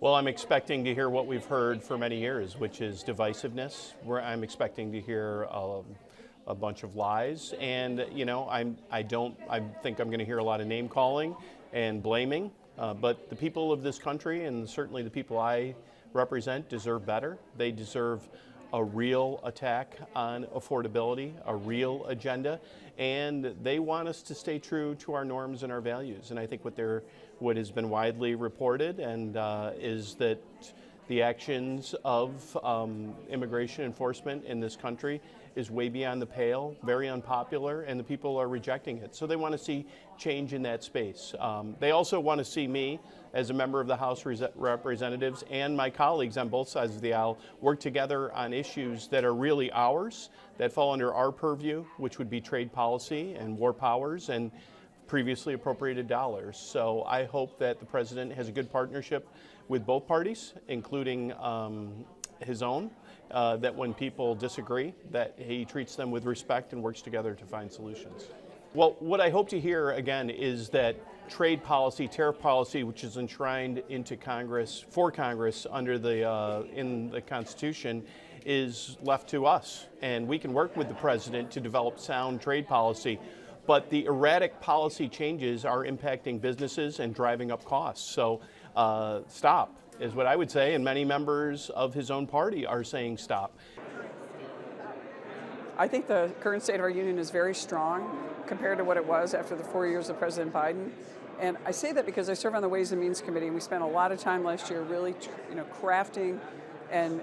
Well, I'm expecting to hear what we've heard for many years, which is divisiveness. Where I'm expecting to hear a bunch of lies, and I think I'm going to hear a lot of name calling and blaming. But the people of this country, and certainly the people I represent, deserve better. They deserve a real attack on affordability, a real agenda, and they want us to stay true to our norms and our values. And I think what has been widely reported and is that the actions of immigration enforcement in this country is way beyond the pale, very unpopular, and the people are rejecting it. So they want to see change in that space. They also want to see me, as a member of the House Representatives, and my colleagues on both sides of the aisle work together on issues that are really ours, that fall under our purview, which would be trade policy and war powers and previously appropriated dollars. So I hope that the President has a good partnership with both parties, including his own, that when people disagree, that he treats them with respect and works together to find solutions. Well, what I hope to hear, again, is that trade policy, tariff policy, which is enshrined into Congress, for Congress under in the Constitution, is left to us. And we can work with the President to develop sound trade policy. But the erratic policy changes are impacting businesses and driving up costs. So stop is what I would say, and many members of his own party are saying stop. I think the current state of our union is very strong compared to what it was after the 4 years of President Biden. And I say that because I serve on the Ways and Means Committee, and we spent a lot of time last year really crafting and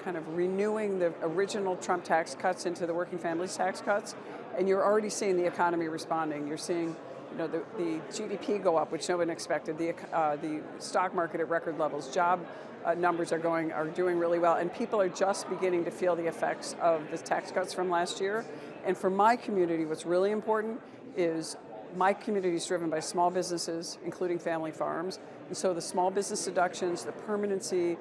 kind of renewing the original Trump tax cuts into the working families tax cuts. And you're already seeing the economy responding. You're seeing the GDP go up, which no one expected, the stock market at record levels, job numbers are doing really well, and people are just beginning to feel the effects of the tax cuts from last year. And for my community, what's really important is my community is driven by small businesses, including family farms, and so the small business deductions, the permanency,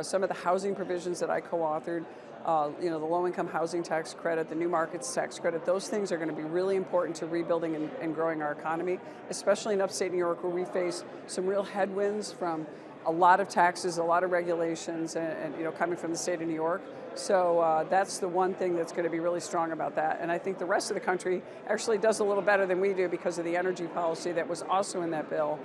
some of the housing provisions that I co-authored, the low-income housing tax credit, the new markets tax credit, those things are going to be really important to rebuilding and growing our economy, especially in upstate New York, where we face some real headwinds from a lot of taxes, a lot of regulations, and coming from the state of New York. So that's the one thing that's going to be really strong about that. And I think the rest of the country actually does a little better than we do because of the energy policy that was also in that bill,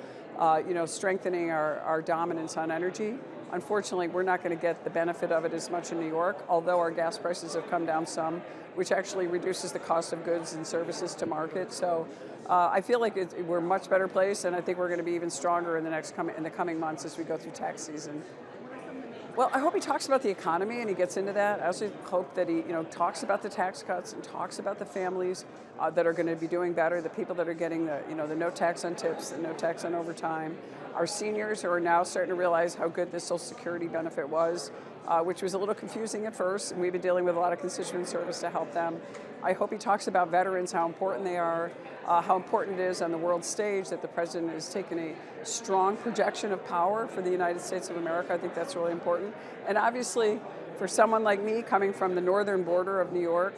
strengthening our dominance on energy. Unfortunately, we're not going to get the benefit of it as much in New York, although our gas prices have come down some, which actually reduces the cost of goods and services to market. So I feel like we're a much better place, and I think we're going to be even stronger in the coming months as we go through tax season. Well, I hope he talks about the economy and he gets into that. I also hope that he talks about the tax cuts and talks about the families that are going to be doing better, the people that are getting the no tax on tips, the no tax on overtime, our seniors who are now starting to realize how good this Social Security benefit was, which was a little confusing at first, and we've been dealing with a lot of constituent service to help them. I hope he talks about veterans, how important they are, how important it is on the world stage that the President has taken a strong projection of power for the United States of America. I think that's really important. And obviously, for someone like me coming from the northern border of New York,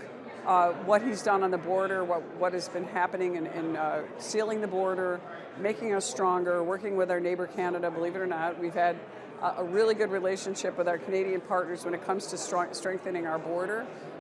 what he's done on the border, what has been happening in sealing the border, making us stronger, working with our neighbor Canada. Believe it or not, we've had a really good relationship with our Canadian partners when it comes to strengthening our border.